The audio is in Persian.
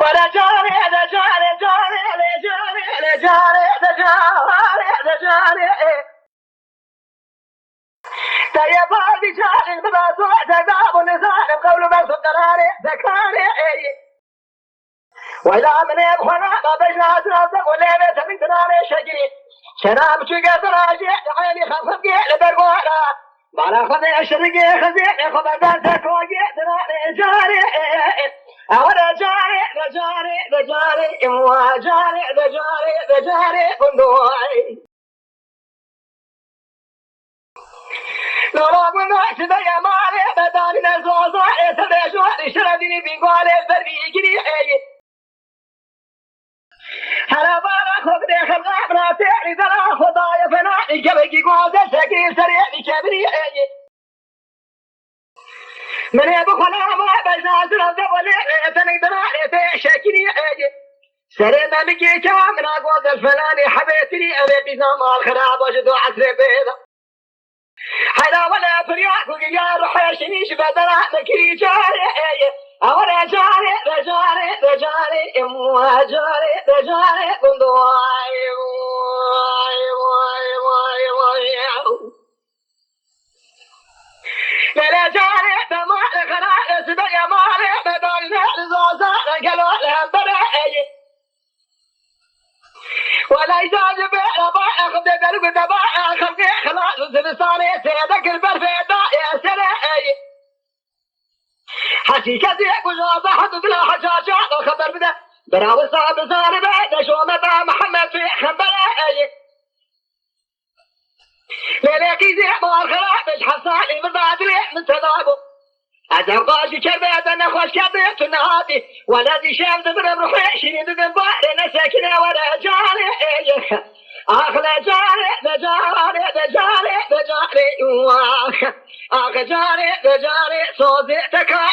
ولا جاري ذا جاري جاري جاري جاري ذا جاري ذا جاري تيا فادي جاري بباسوع تذاب ونزار قول من سكراني ذكراني وإذا من يبخنا ما بجنا أسرافك ولا بيت من تناني شجري شراب شقا تراجع عيني خفقي لبرقوانا معنا خذي أشرقي خزي خبردان تكوجي تناني جاري أولا جاري رجاري رجاري إموا جاري رجاري رجاري بندوعي لولا بندوع سبيا مالي بداني نزوزا يتبع شوالي شردني بيقوالي بريقني هلا بارك وبدي خلق براتي ذرا خدايا فناني كبكي قوزة سكي سريع كبري من يبخنا ما بجنا سرد ولي تنقدر عليه شكري سرينا بكي كامنا قوز الفلاني حبيتني أبي نظام الخراب وجدوا عسر بيضا حيلا ولا فرياك وقيا روحي شنيش بدلا مكري جاري أولا جاري رجاري رجاري إموا جاري رجاري قندواي لا جاري دماء خلاص سبيا مالي بدل زوزا قالوا لهم برأي ولا يجاز بيع باع خذ درب تباع خلقي خلاص سلساني سيدك البرفيدا يا سرعي حسي كذيك وجوزا حدد لا حجاجا خبر بدا براوي صعب صار بعد شو متى محمد في خبري ليلك يزيح مال خلاص حصالي بالبعد ليه من تضابه أدم قاشي كبيت أنا خوش كبيت النهادي ولا دي شام تضرب روحي شيني تذنبار أنا ساكنة ولا جاري أخلا جاري بجاري بجاري بجاري أخ جاري بجاري صوتي تكا